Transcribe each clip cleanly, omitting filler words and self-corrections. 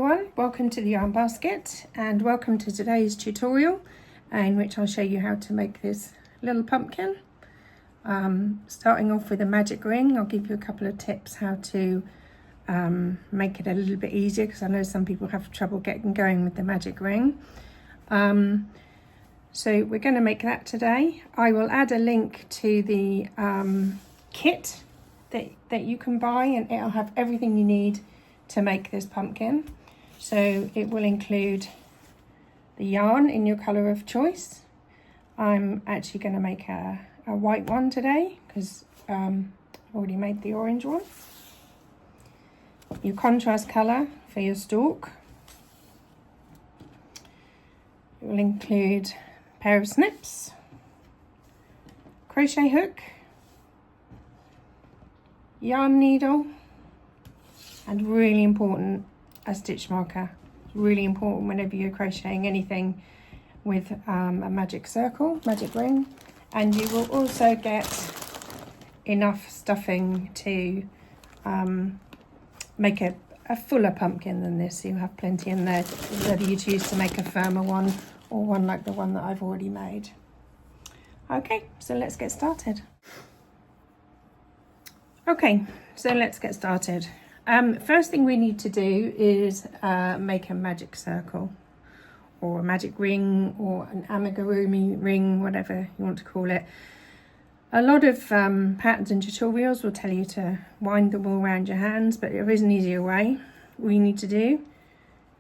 everyone, welcome to the yarn basket and welcome to today's tutorial in which I'll show you how to make this little pumpkin. Starting off with a magic ring, I'll give you a couple of tips how to make it a little bit easier because I know some people have trouble getting going with the magic ring. So we're going to make that today. I will add a link to the kit that you can buy, and it'll have everything you need to make this pumpkin. So it will include the yarn in your colour of choice. I'm actually going to make a white one today because I've already made the orange one. Your contrast colour for your stalk. It will include a pair of snips, crochet hook, yarn needle, and really important, a stitch marker. It's really important whenever you're crocheting anything with a magic circle, magic ring. And you will also get enough stuffing to make a fuller pumpkin than this. So you have plenty in there, whether you choose to make a firmer one or one like the one that I've already made. Okay, so let's get started. Okay, so let's get started. First thing we need to do is make a magic circle or a magic ring or an amigurumi ring, whatever you want to call it. A lot of patterns and tutorials will tell you to wind them all around your hands, but there is an easier way. All you need to do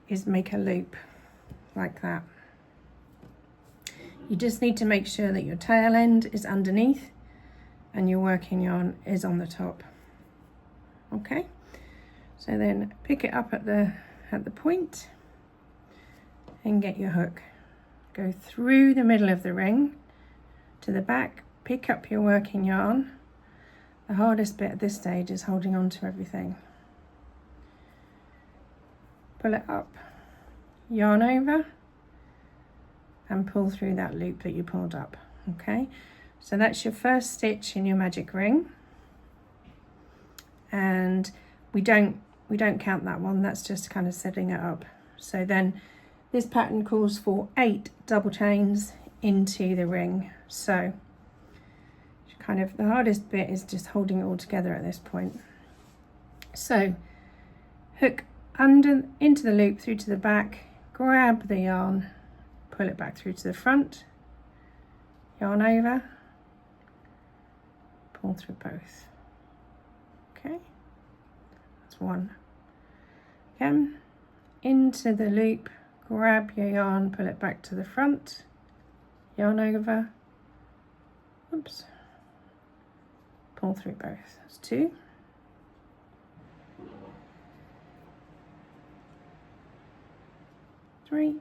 is make a loop like that. You just need to make sure that your tail end is underneath and your working yarn is on the top. Okay, so then pick it up at the point and get your hook. Go through the middle of the ring to the back, pick up your working yarn. The hardest bit at this stage is holding on to everything. Pull it up, yarn over, and pull through that loop that you pulled up. Okay, so that's your first stitch in your magic ring, and we don't count that one. That's just kind of setting it up. So then this pattern calls for 8 double chains into the ring. So kind of the hardest bit is just holding it all together at this point. So hook under into the loop through to the back, grab the yarn, pull it back through to the front, yarn over, pull through both. Okay, that's one. Again, into the loop, grab your yarn, pull it back to the front, yarn over, oops, pull through both. That's 2. 3.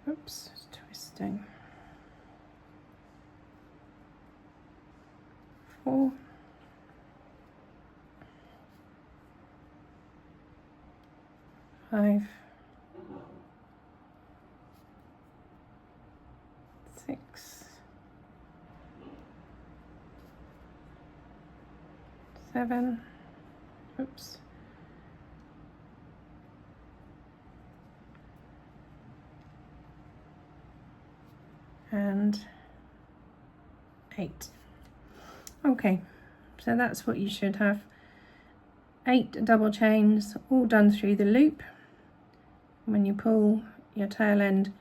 Oops, it's twisting. 4. 5. 6. 7. Oops. 8. Okay, so that's what you should have. 8 double chains all done through the loop. When you pull your tail end,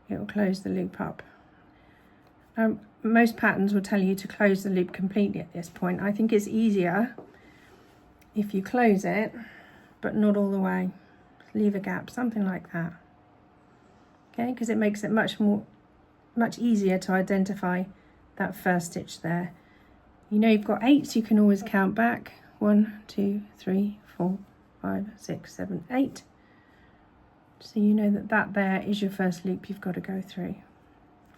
it will close the loop up. Most patterns will tell you to close the loop completely at this point. I think it's easier if you close it, but not all the way. Leave a gap, something like that. Okay, because it makes it much easier to identify that first stitch there. You know you've got 8, so you can always count back. 1, 2, 3, 4, 5, 6, 7, 8. So you know that there is your first loop you've got to go through.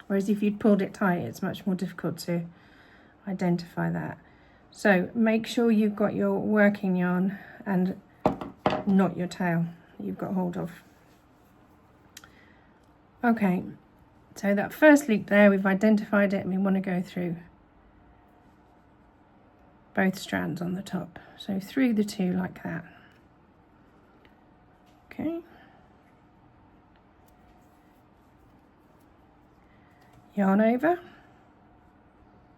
Whereas if you'd pulled it tight, it's much more difficult to identify that. So make sure you've got your working yarn and not your tail that you've got hold of. Okay, so that first loop there, we've identified it and we want to go through both strands on the top. So through the two like that. Okay. Yarn over,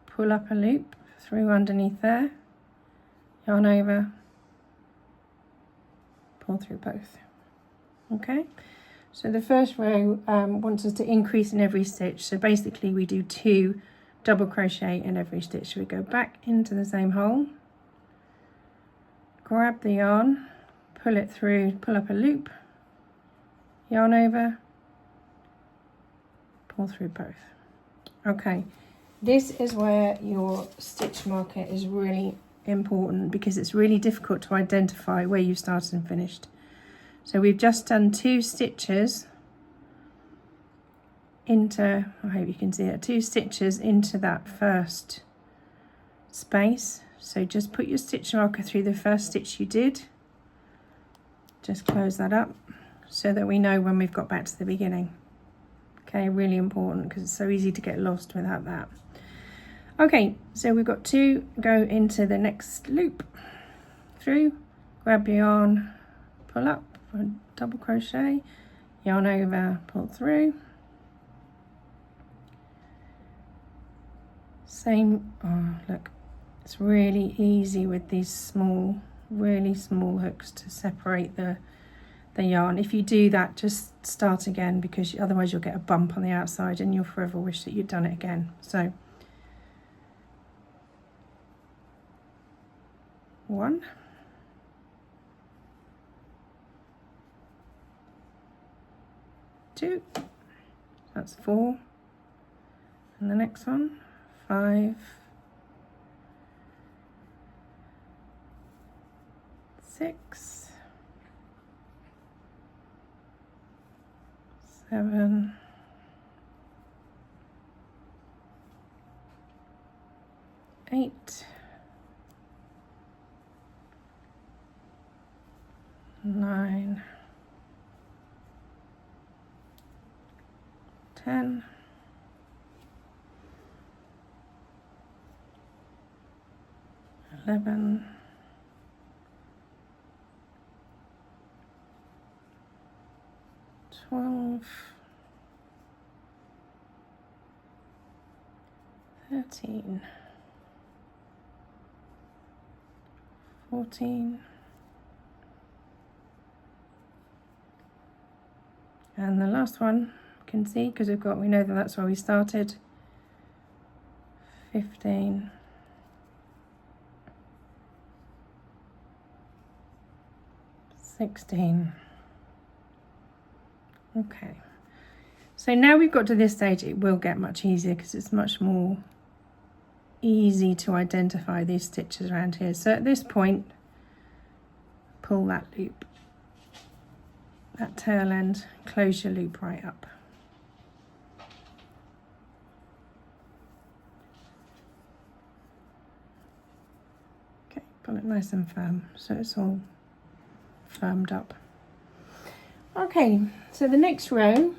pull up a loop through underneath there, yarn over, pull through both. Okay, so the first row wants us to increase in every stitch. So basically we do 2 double crochet in every stitch. So we go back into the same hole, grab the yarn, pull it through, pull up a loop, yarn over, pull through both. Okay, this is where your stitch marker is really important, because it's really difficult to identify where you started and finished. So we've just done 2 stitches into, I hope you can see it, 2 stitches into that first space. So just put your stitch marker through the first stitch you did, just close that up so that we know when we've got back to the beginning. Okay, really important, because it's so easy to get lost without that. Okay, so we've got 2 go into the next loop, through, grab your yarn, pull up, double crochet, yarn over, pull through. Same, oh look, it's really easy with these small, really small hooks to separate the yarn. If you do that, just start again, because otherwise you'll get a bump on the outside and you'll forever wish that you'd done it again. So 1, 2, that's 4, and the next one 5, 6, 7, 8, 9, 10, 11, 12, 13, 14, and the last one you can see, because we know that that's where we started, 15, 16. Okay, so now we've got to this stage, it will get much easier, because it's much more easy to identify these stitches around here. So at this point, pull that loop, that tail end, close your loop right up. Okay, pull it nice and firm so it's all firmed up. Okay, so the next row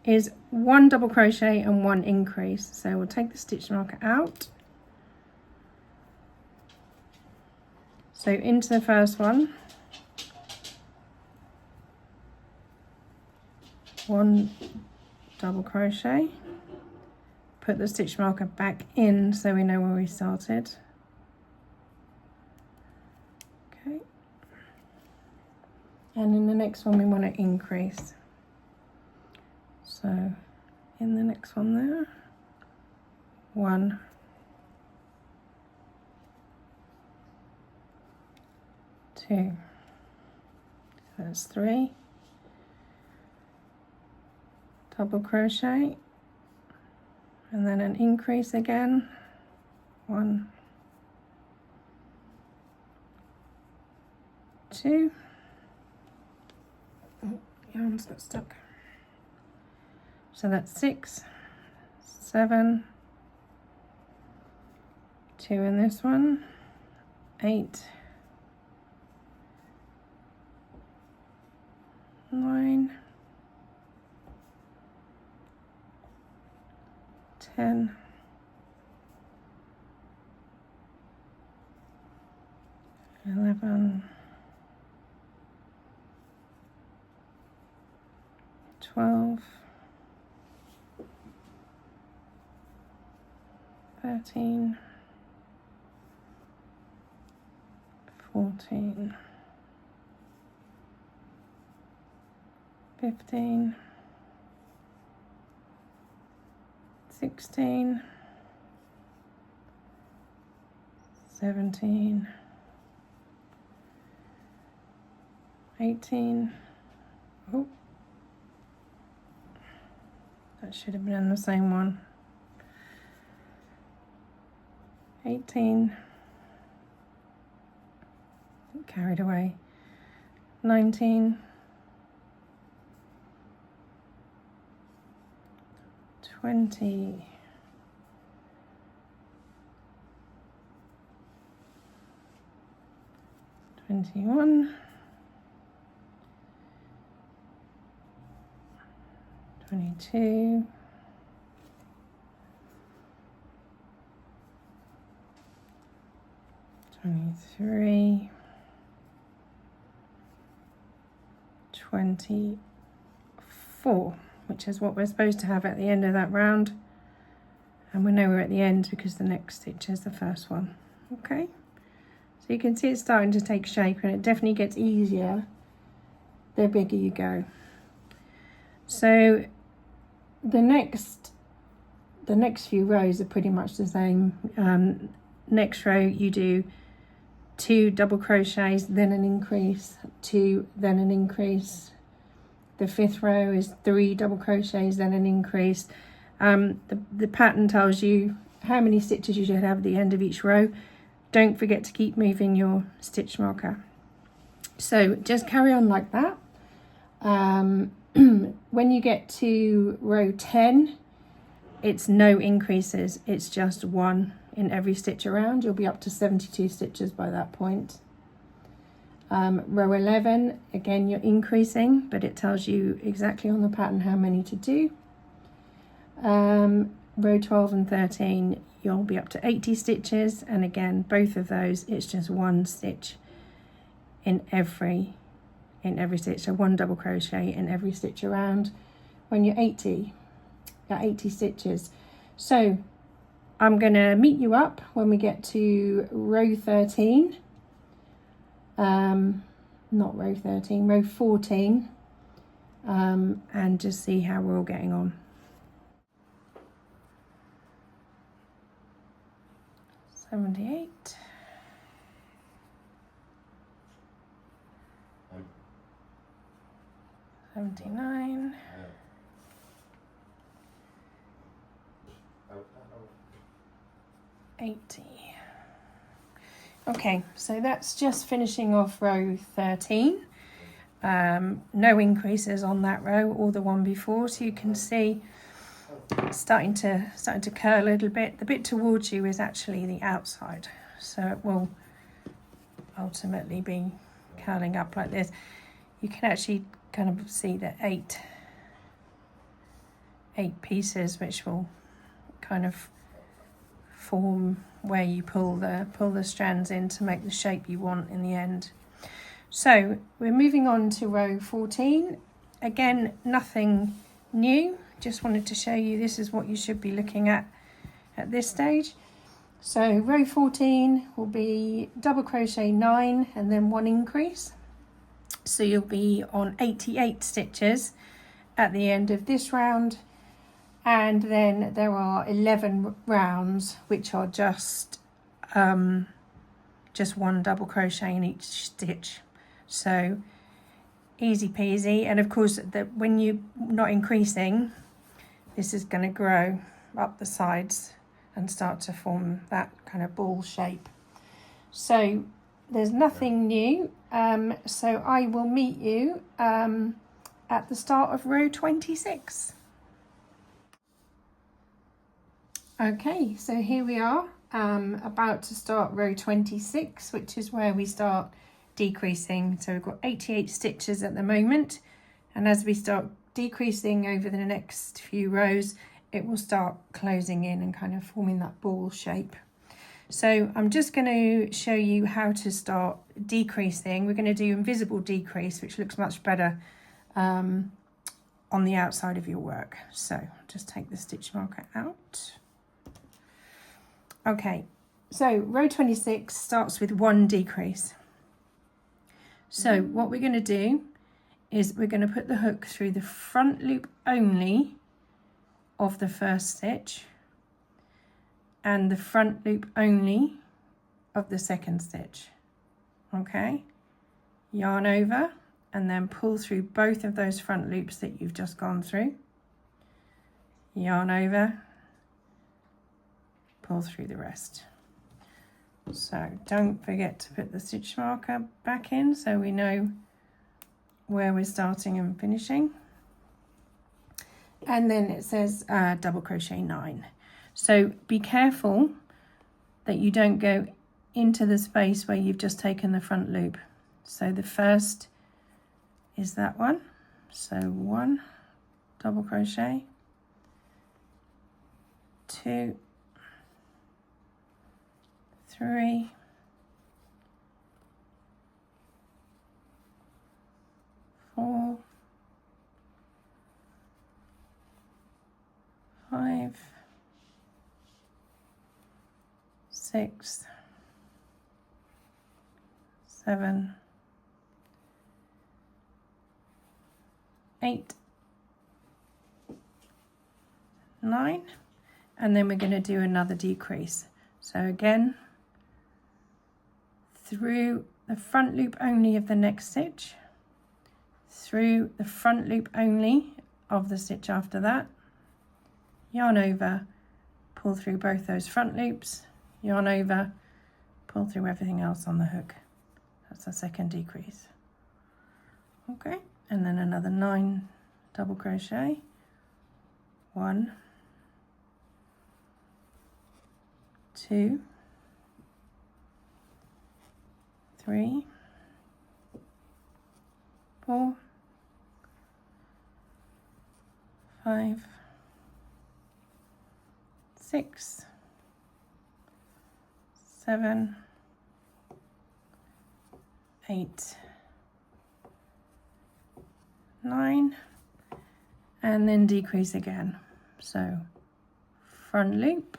is 1 double crochet and 1 increase. So we'll take the stitch marker out. So into the first one, 1 double crochet, put the stitch marker back in so we know where we started. Okay, and in the next one we want to increase. So in the next one there, 1, 2, so that's 3, double crochet, and then an increase again, 1, 2, oh, yarn's got stuck, so that's 6, 7, 2 in this one, 8, 9, 10, 12, 13, 14, 15, 16, 17, 18, oh, that should have been on the same one, 18, carried away, 19, 20, 21, 22, 23, 24, which is what we're supposed to have at the end of that round, and we know we're at the end because the next stitch is the first one. Okay, so you can see it's starting to take shape, and it definitely gets easier the bigger you go. So the next few rows are pretty much the same. Next row you do 2 double crochets, then an increase, 2, then an increase. The 5th row is 3 double crochets, then an increase. The pattern tells you how many stitches you should have at the end of each row. Don't forget to keep moving your stitch marker. So just carry on like that. When you get to row 10, it's no increases, it's just 1 in every stitch around. You'll be up to 72 stitches by that point. Row 11, again you're increasing, but it tells you exactly on the pattern how many to do. Row 12 and 13, you'll be up to 80 stitches, and again both of those it's just 1 stitch in every stitch, so 1 double crochet in every stitch around when you're 80 stitches. So I'm going to meet you up when we get to row 13, not row 13, row 14, and just see how we're all getting on. $78, $79, $80. Okay, so that's just finishing off row 13. No increases on that row or the one before, so you can see it's starting to curl a little bit. The bit towards you is actually the outside, so it will ultimately be curling up like this. You can actually kind of see the eight pieces, which will kind of form where you pull the strands in to make the shape you want in the end. So we're moving on to row 14. Again, nothing new, just wanted to show you this is what you should be looking at this stage. So row 14 will be double crochet 9 and then 1 increase, so you'll be on 88 stitches at the end of this round, and then there are 11 rounds which are just 1 double crochet in each stitch, so easy peasy. And of course when you're not increasing, this is going to grow up the sides and start to form that kind of ball shape. So there's nothing new, so I will meet you at the start of row 26. Okay, so here we are, about to start row 26, which is where we start decreasing. So we've got 88 stitches at the moment, and as we start decreasing over the next few rows, it will start closing in and kind of forming that ball shape. So I'm just going to show you how to start decreasing. We're going to do invisible decrease, which looks much better on the outside of your work. So just take the stitch marker out. Okay, so row 26 starts with 1 decrease. So what we're going to do is we're going to put the hook through the front loop only of the first stitch and the front loop only of the second stitch. Okay, yarn over and then pull through both of those front loops that you've just gone through, yarn over, pull through the rest. So don't forget to put the stitch marker back in so we know where we're starting and finishing. And then it says double crochet 9. So be careful that you don't go into the space where you've just taken the front loop. So the first is that one. So 1 double crochet, 2, 3, 4, 5, 6, 7, 8, 9, and then we're going to do another decrease. So again, through the front loop only of the next stitch, through the front loop only of the stitch after that, yarn over, pull through both those front loops, yarn over, pull through everything else on the hook. That's the second decrease. Okay, and then another 9 double crochet, 1, 2, 3, 4, 5, 6, 7, 8, 9, and then decrease again. So front loop,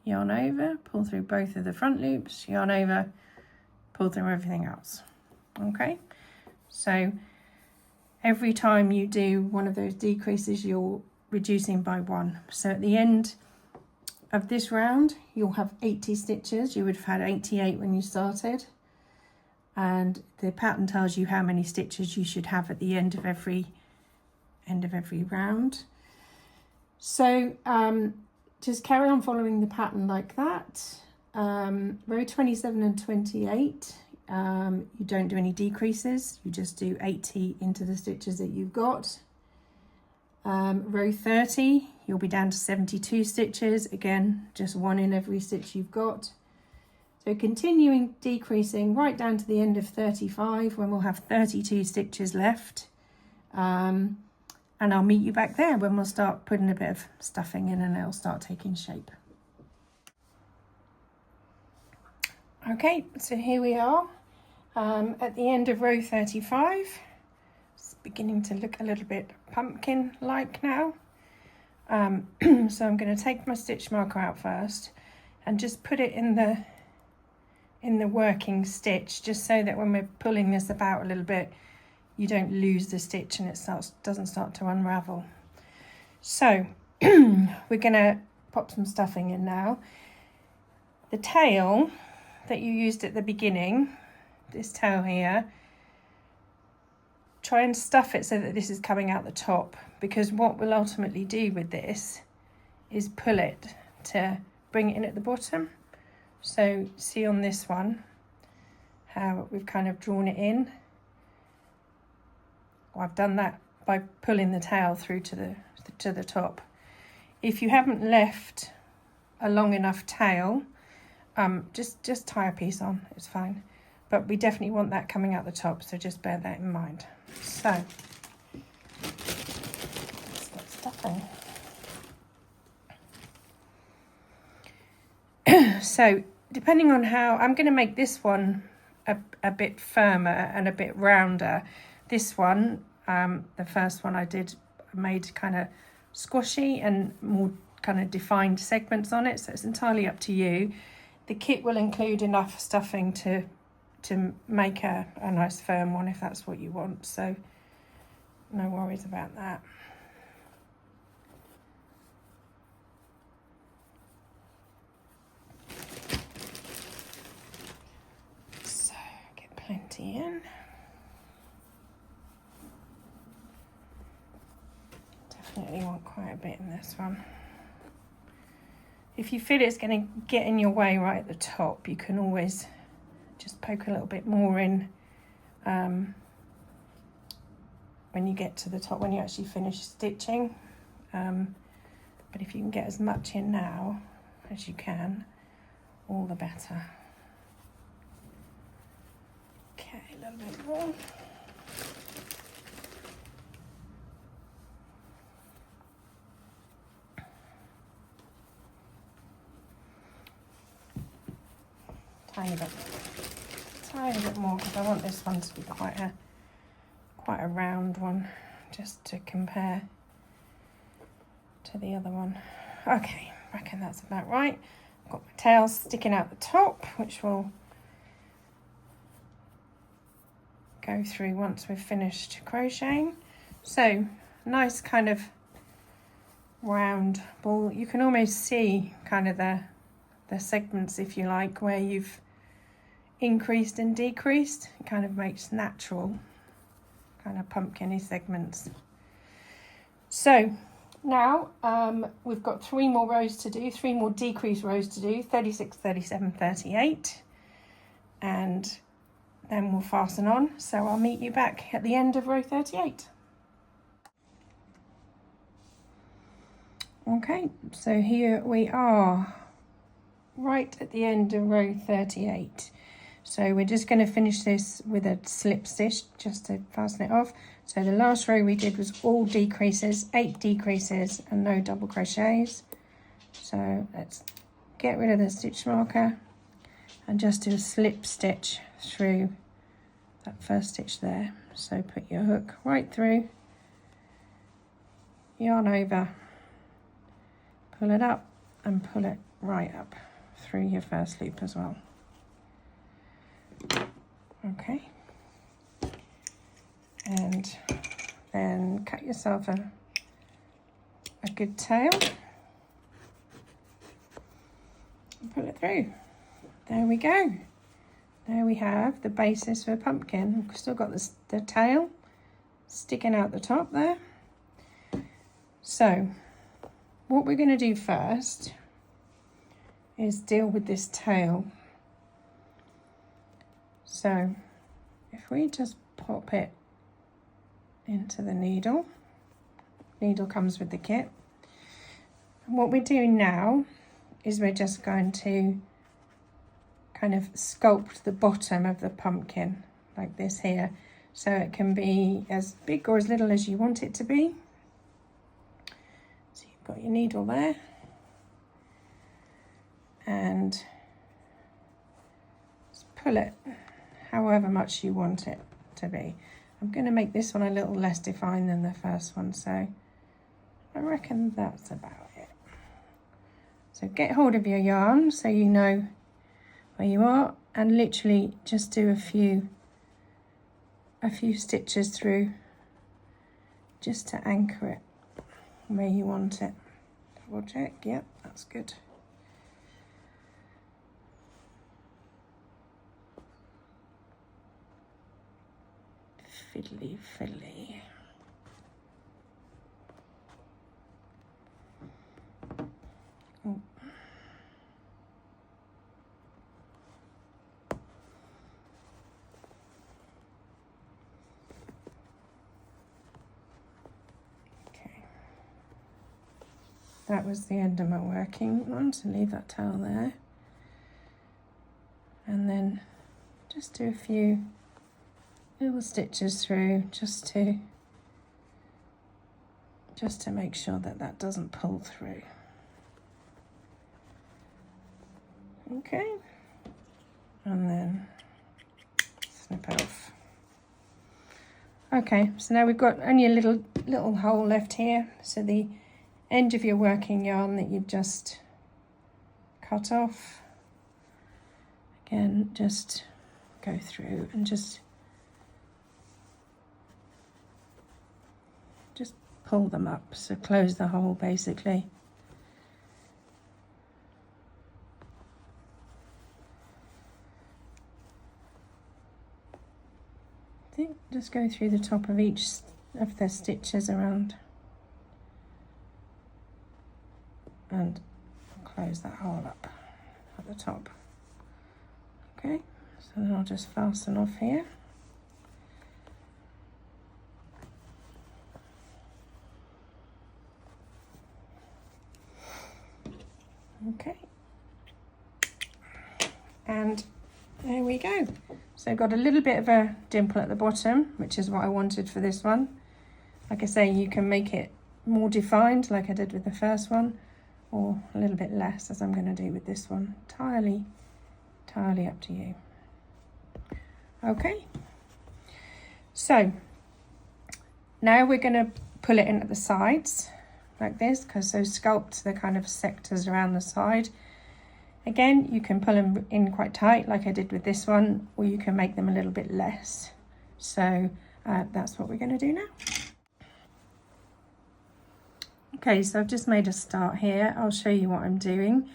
yarn over, pull through both of the front loops, yarn over, pull through everything else. Okay, so every time you do one of those decreases, you're reducing by 1. So at the end of this round, you'll have 80 stitches. You would have had 88 when you started. And the pattern tells you how many stitches you should have at the end of every round. So just carry on following the pattern like that. Row 27 and 28, you don't do any decreases, you just do 80 into the stitches that you've got. Row 30, you'll be down to 72 stitches, again just 1 in every stitch you've got. So continuing decreasing right down to the end of 35 when we'll have 32 stitches left. And I'll meet you back there when we'll start putting a bit of stuffing in and it'll start taking shape. Okay, so here we are at the end of row 35. It's beginning to look a little bit pumpkin-like now. So I'm going to take my stitch marker out first and just put it in the working stitch, just so that when we're pulling this about a little bit, you don't lose the stitch and it doesn't start to unravel. So we're going to pop some stuffing in now. The tail that you used at the beginning, this tail here, try and stuff it so that this is coming out the top, because what we'll ultimately do with this is pull it to bring it in at the bottom. So see on this one how we've kind of drawn it in. Well, I've done that by pulling the tail through to the top. If you haven't left a long enough tail, just tie a piece on, it's fine. But we definitely want that coming out the top, so just bear that in mind. So let's get stuffing. So depending on how, I'm going to make this one a bit firmer and a bit rounder. This one, the first one I did, made kind of squashy and more kind of defined segments on it, so it's entirely up to you. The kit will include enough stuffing to make a nice firm one if that's what you want, so no worries about that. So get plenty in. Definitely want quite a bit in this one. If you feel it's going to get in your way right at the top, you can always just poke a little bit more in when you get to the top, when you actually finish stitching. But if you can get as much in now as you can, all the better. Okay, a little bit more. Tiny bit more, because I want this one to be quite a round one, just to compare to the other one. Okay, I reckon that's about right. I've got my tail sticking out the top, which will go through once we've finished crocheting. So nice kind of round ball. You can almost see kind of the segments, if you like, where you've increased and decreased. It kind of makes natural kind of pumpkin-y segments. So now we've got 3 more rows to do, 3 more decrease rows to do, 36, 37, 38, and then we'll fasten on. So I'll meet you back at the end of row 38. Okay, so here we are, right at the end of row 38. So we're just going to finish this with a slip stitch just to fasten it off. So the last row we did was all decreases, 8 decreases and no double crochets. So let's get rid of the stitch marker and just do a slip stitch through that first stitch there. So put your hook right through, yarn over, pull it up and pull it right up through your first loop as well. Okay, and then cut yourself a good tail and pull it through. There we go. There we have the basis for a pumpkin. We've still got the tail sticking out the top there. So what we're going to do first is deal with this tail. So if we just pop it into the needle comes with the kit. And what we're doing now is we're just going to kind of sculpt the bottom of the pumpkin like this here, so it can be as big or as little as you want it to be. So you've got your needle there, and just pull it however much you want it to be. I'm going to make this one a little less defined than the first one, so I reckon that's about it. So get hold of your yarn so you know where you are, and literally just do a few stitches through just to anchor it where you want it. Double check, yep, that's good. Fiddly fiddly. Oh. Okay. That was the end of my working one, so leave that tail there. And then just do a few little stitches through just to make sure that that doesn't pull through. Okay, and then snip it off. Okay, so now we've got only a little hole left here, so the end of your working yarn that you've just cut off, again just go through and just pull them up, so close the hole basically. I think just go through the top of each of the stitches around and close that hole up at the top. Okay, so then I'll just fasten off here. Okay, and there we go. So I've got a little bit of a dimple at the bottom, which is what I wanted for this one. Like I say, you can make it more defined like I did with the first one, or a little bit less as I'm going to do with this one. Entirely up to you. Okay, so now we're going to pull it in at the sides like this, because those sculpt the kind of sectors around the side. Again, you can pull them in quite tight like I did with this one, or you can make them a little bit less. So that's what we're going to do now. Okay, so I've just made a start here. I'll show you what I'm doing.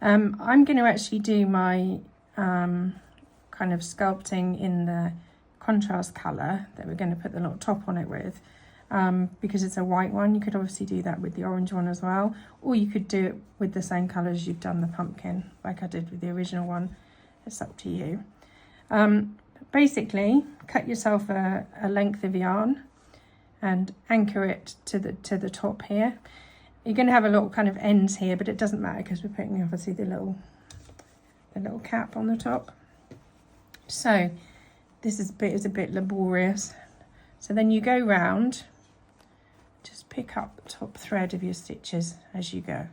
I'm going to actually do my kind of sculpting in the contrast colour that we're going to put the little top on it with. Because it's a white one, you could obviously do that with the orange one as well, or you could do it with the same colours you've done the pumpkin, like I did with the original one. It's up to you. Basically, cut yourself a length of yarn and anchor it to the top here. You're going to have a little kind of ends here, but it doesn't matter because we're putting obviously the little cap on the top. So this is a bit laborious. So then you go round. Just pick up the top thread of your stitches as you go.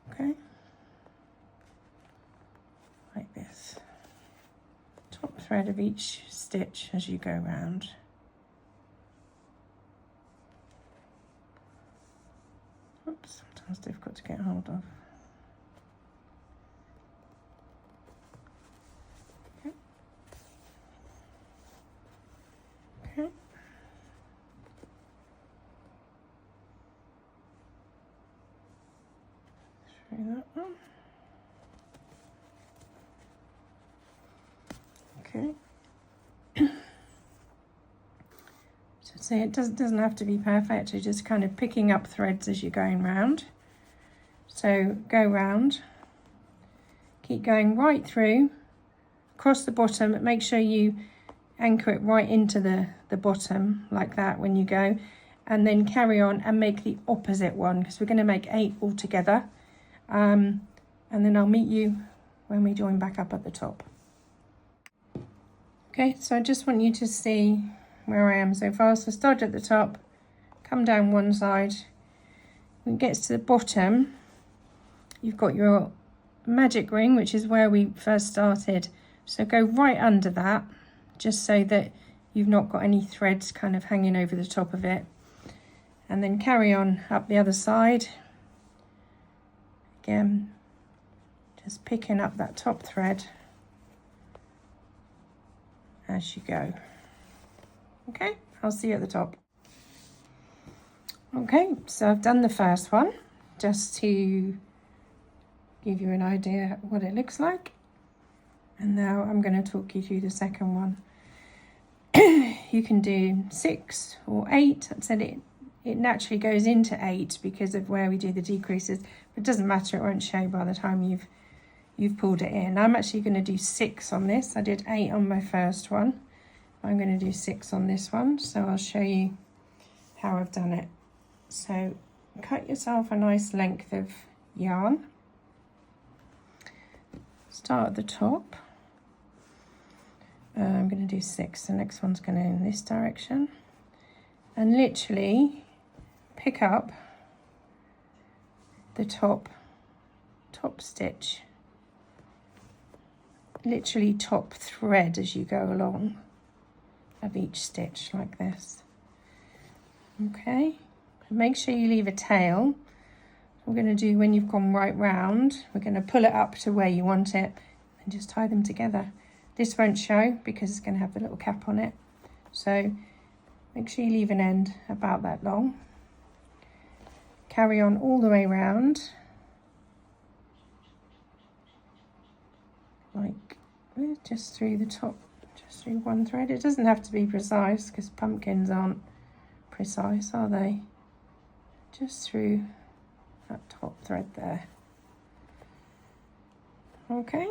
Okay, like this. Top thread of each stitch as you go round. Oops, sometimes difficult to get hold of. Okay. Okay. That one. Okay. So see, it doesn't have to be perfect. You're just kind of picking up threads as you're going round. So go round, keep going right through, across the bottom, but make sure you anchor it right into the bottom like that when you go, and then carry on and make the opposite one, because we're going to make 8 altogether. And then I'll meet you when we join back up at the top. Okay, so I just want you to see where I am so far. So start at the top, come down one side. When it gets to the bottom, you've got your magic ring, which is where we first started. So go right under that, just so that you've not got any threads kind of hanging over the top of it. And then carry on up the other side. Again, just picking up that top thread as you go. Okay, I'll see you at the top. Okay, so I've done the first one just to give you an idea what it looks like, and now I'm going to talk you through the second one. You can do 6 or 8. I said it naturally goes into 8 because of where we do the decreases, but it doesn't matter, it won't show by the time you've pulled it in. I'm actually going to do 6 on this. I did 8 on my first one. I'm going to do 6 on this one, so I'll show you how I've done it. So cut yourself a nice length of yarn. Start at the top. I'm going to do 6. The next one's going in this direction. And literally pick up the top stitch literally top thread as you go along of each stitch like this. Okay, make sure you leave a tail. We're going to do when you've gone right round, we're going to pull it up to where you want it and just tie them together. This won't show because it's going to have the little cap on it, so make sure you leave an end about that long. Carry on all the way round, like just through the top, just through one thread. It doesn't have to be precise because pumpkins aren't precise, are they? Just through that top thread there. Okay,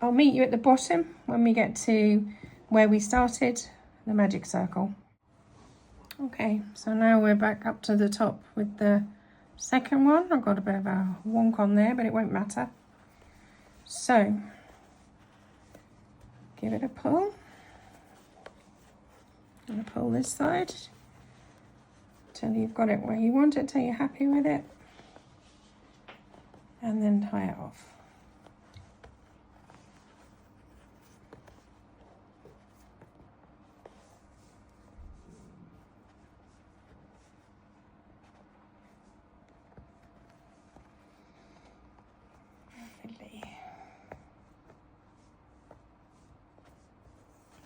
I'll meet you at the bottom when we get to where we started, the magic circle. Okay, so now we're back up to the top with the second one. I've got a bit of a wonk on there, but it won't matter. So give it a pull. I'm going to pull this side till you've got it where you want it, till you're happy with it, and then tie it off.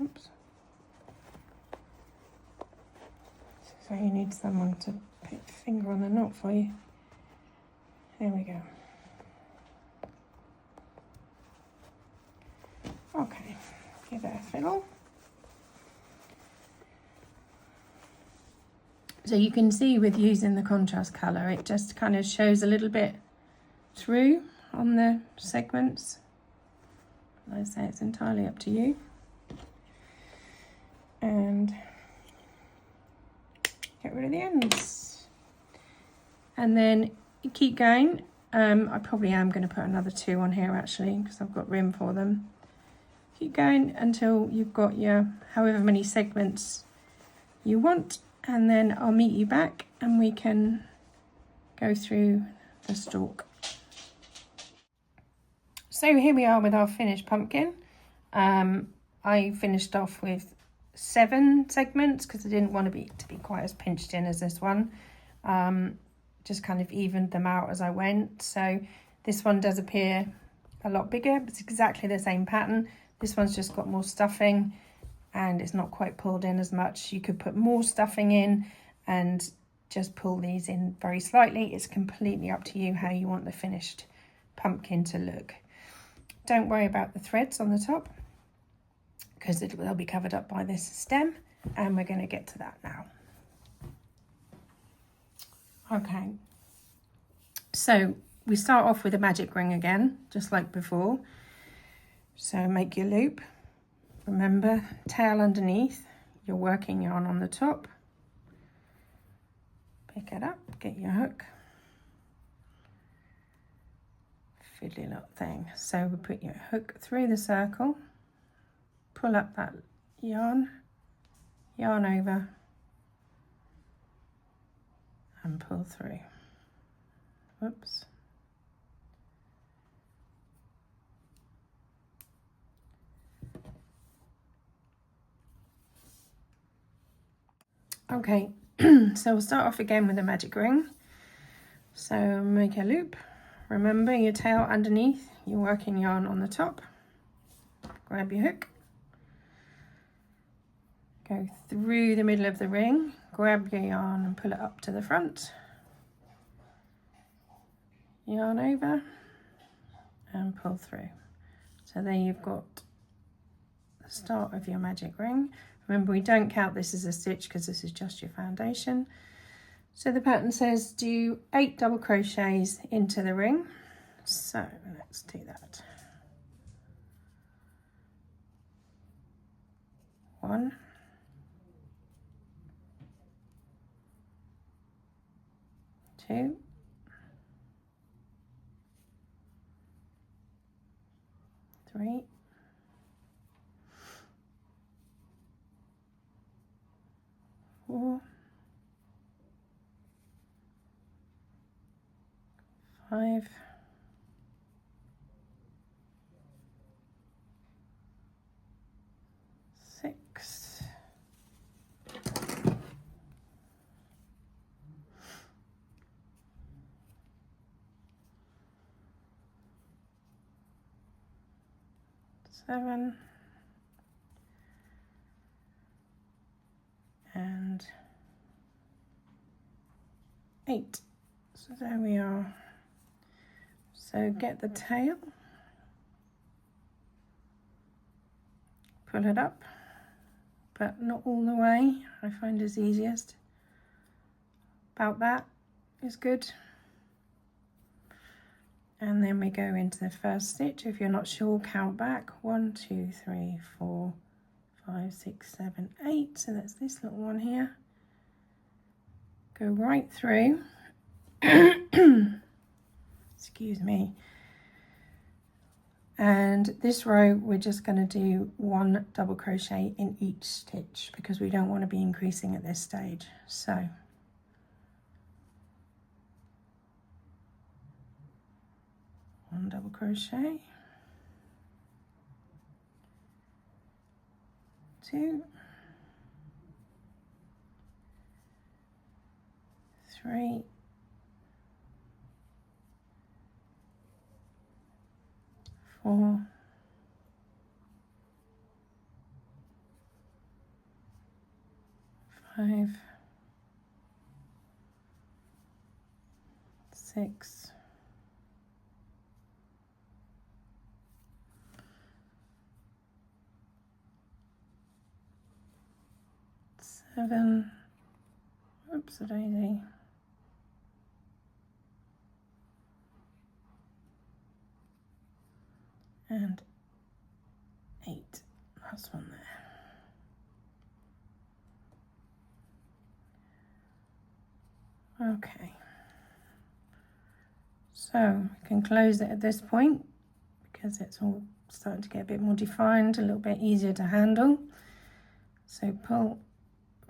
Oops. So you need someone to put the finger on the knot for you. There we go. Okay, give it a fiddle. So you can see with using the contrast colour, it just kind of shows a little bit through on the segments. Like I say, it's entirely up to you. And get rid of the ends. And then you keep going. I probably am going to put another 2 on here actually, because I've got room for them. Keep going until you've got your however many segments you want, and then I'll meet you back and we can go through the stalk. So here we are with our finished pumpkin. I finished off with 7 segments because I didn't want to be quite as pinched in as this one. Just kind of evened them out as I went. So this one does appear a lot bigger, but it's exactly the same pattern. This one's just got more stuffing and it's not quite pulled in as much. You could put more stuffing in and just pull these in very slightly. It's completely up to you how you want the finished pumpkin to look. Don't worry about the threads on the top because they'll be covered up by this stem, and we're going to get to that now. Okay, so we start off with a magic ring again, just like before. So make your loop. Remember, tail underneath, your working yarn on the top. Pick it up, get your hook. Fiddly little thing. So we put your hook through the circle, pull up that yarn over, and pull through. Whoops. Okay, so we'll start off again with a magic ring. So make a loop. Remember your tail underneath, your working yarn on the top. Grab your hook. Go through the middle of the ring, grab your yarn and pull it up to the front. Yarn over and pull through. So there you've got the start of your magic ring. Remember, we don't count this as a stitch because this is just your foundation. So the pattern says do 8 double crochets into the ring. So let's do that. 1, 2, 3, 4, 5, 7 and 8. So there we are. So get the tail, pull it up, but not all the way. I find is easiest. About that is good. And then we go into the first stitch. If you're not sure, count back. 1, 2, 3, 4, 5, 6, 7, 8. So that's this little one here. Go right through. Excuse me. And this row, we're just going to do 1 double crochet in each stitch because we don't want to be increasing at this stage. So one double crochet, 2, 3, 4, 5, 6, 7, oops a daisy, 8. Last one there. Okay, so we can close it at this point because it's all starting to get a bit more defined, a little bit easier to handle. So pull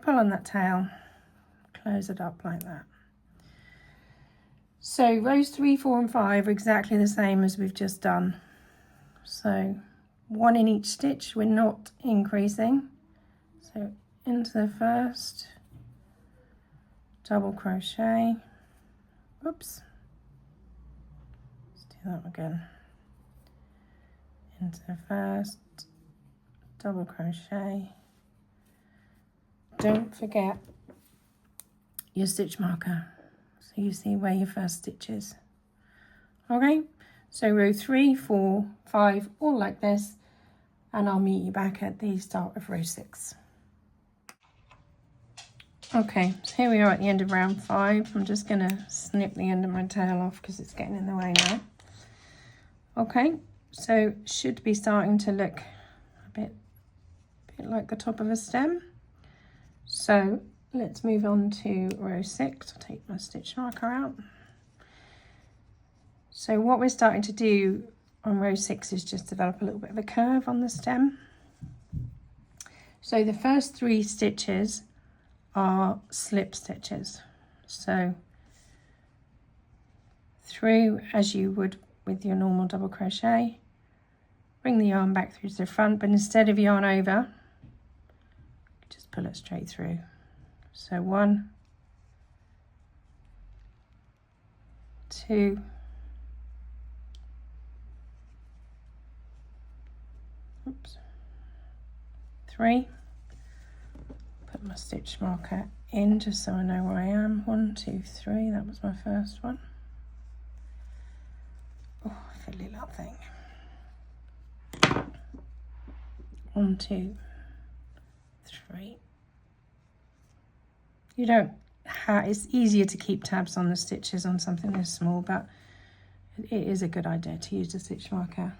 on that tail, close it up like that. So rows 3, 4 and 5 are exactly the same as we've just done. So 1 in each stitch, we're not increasing. So into the first, double crochet, oops, let's do that again. Into the first, double crochet. Don't forget your stitch marker so you see where your first stitch is. Okay, so row 3, 4, 5, all like this, and I'll meet you back at the start of row 6. Okay, so here we are at the end of round 5. I'm just going to snip the end of my tail off because it's getting in the way now. Okay, so should be starting to look a bit like the top of a stem. So let's move on to row 6. I'll take my stitch marker out. So what we're starting to do on row 6 is just develop a little bit of a curve on the stem. So the first 3 stitches are slip stitches. So through as you would with your normal double crochet, bring the yarn back through to the front, but instead of yarn over, just pull it straight through. So 1, 2, oops, 3, put my stitch marker in just so I know where I am. 1, 2, 3, that was my first one. Oh, fiddly little thing. 1, 2, 3. You don't have, it's easier to keep tabs on the stitches on something this small, but it is a good idea to use the stitch marker.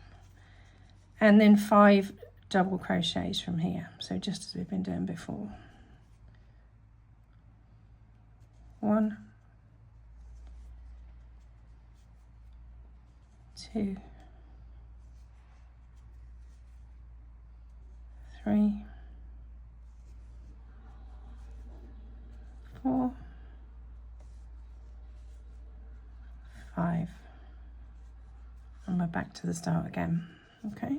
And then 5 double crochets from here, so just as we've been doing before. 1, 2, 3, 4, 5, and we're back to the start again. Okay,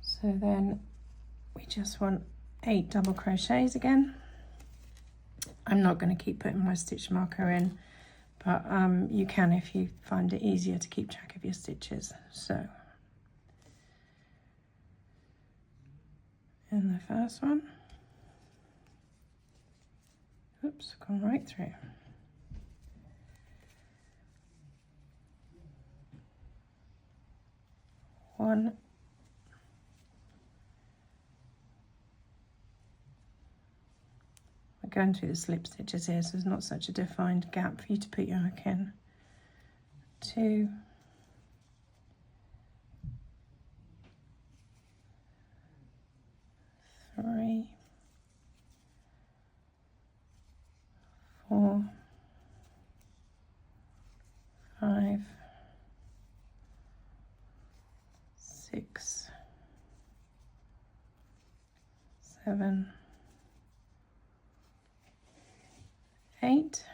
so then we just want 8 double crochets again. I'm not going to keep putting my stitch marker in, but you can if you find it easier to keep track of your stitches. So in the first one. Oops, gone right through. One, we're going through the slip stitches here, so there's not such a defined gap for you to put your hook in. 2, 3, 4, 5, 6, 7, 8,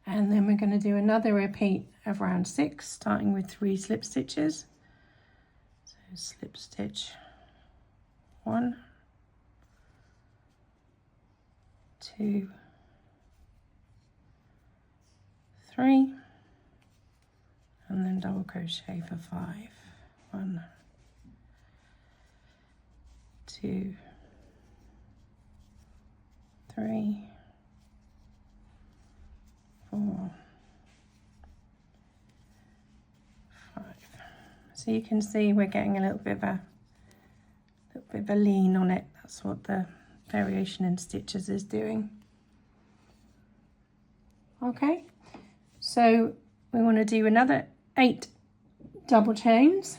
and then we're going to do another repeat of round 6, starting with 3 slip stitches. So slip stitch 1, 2, 3, and then double crochet for 5. 1, 2, 3, 4, 5. So you can see we're getting a little bit of a lean on it. That's what the variation in stitches is doing. Okay, so we want to do another 8 double chains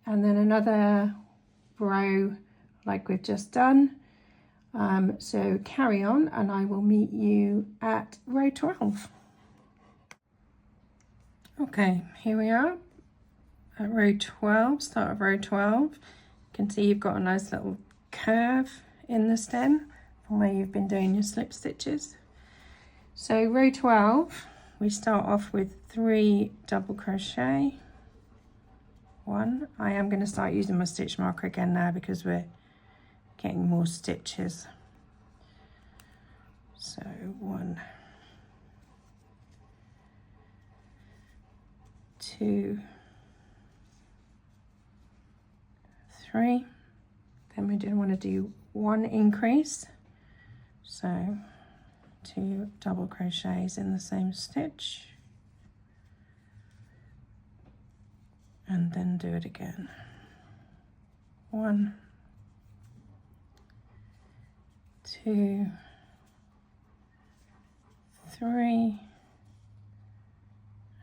and then another row like we've just done. So carry on and I will meet you at row 12. Okay, here we are at row 12, start of row 12. You can see you've got a nice little curve in the stem from where you've been doing your slip stitches. So row 12, we start off with 3 double crochet. 1, I am going to start using my stitch marker again now because we're getting more stitches. So 1, 2, 3, then we do want to do 1 increase, so 2 double crochets in the same stitch and then do it again. 1, 2, 3,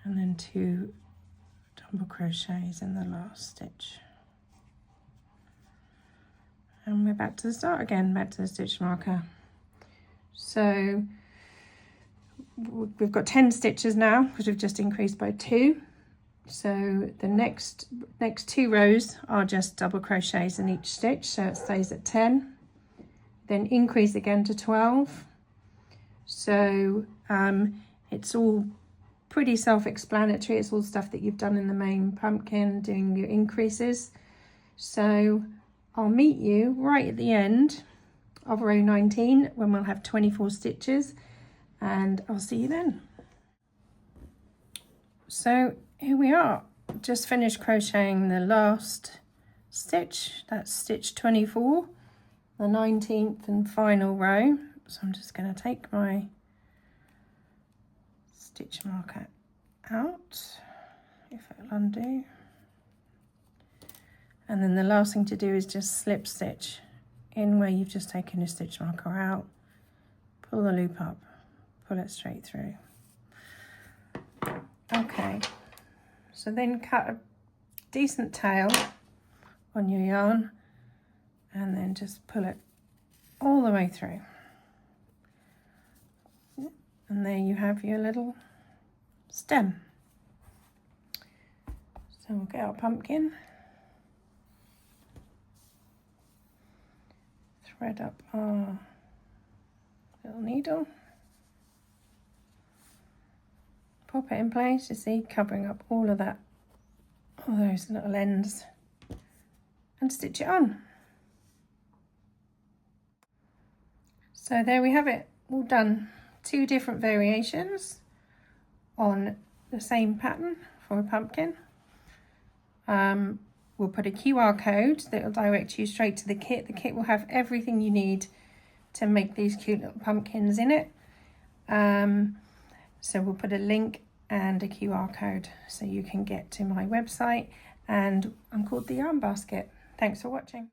and then 2 double crochets in the last stitch. And we're back to the start again, back to the stitch marker. So we've got 10 stitches now because we've just increased by 2. So the next 2 rows are just double crochets in each stitch, so it stays at 10. Then increase again to 12. So it's all pretty self-explanatory. It's all stuff that you've done in the main pumpkin, doing your increases. So I'll meet you right at the end of row 19 when we'll have 24 stitches, and I'll see you then. So here we are, just finished crocheting the last stitch. That's stitch 24, the 19th and final row. So I'm just going to take my stitch marker out, if it'll undo. And then the last thing to do is just slip stitch in where you've just taken your stitch marker out, pull the loop up, pull it straight through. Okay, so then cut a decent tail on your yarn and then just pull it all the way through. And there you have your little stem. So we'll get our pumpkin, thread up our little needle, pop it in place, you see, covering up all of that, all those little ends, and stitch it on. So there we have it, all done. 2 different variations on the same pattern for a pumpkin, we'll put a QR code that will direct you straight to the kit. The kit will have everything you need to make these cute little pumpkins in it. So we'll put a link and a QR code so you can get to my website, and I'm called The Yarn Basket. Thanks for watching.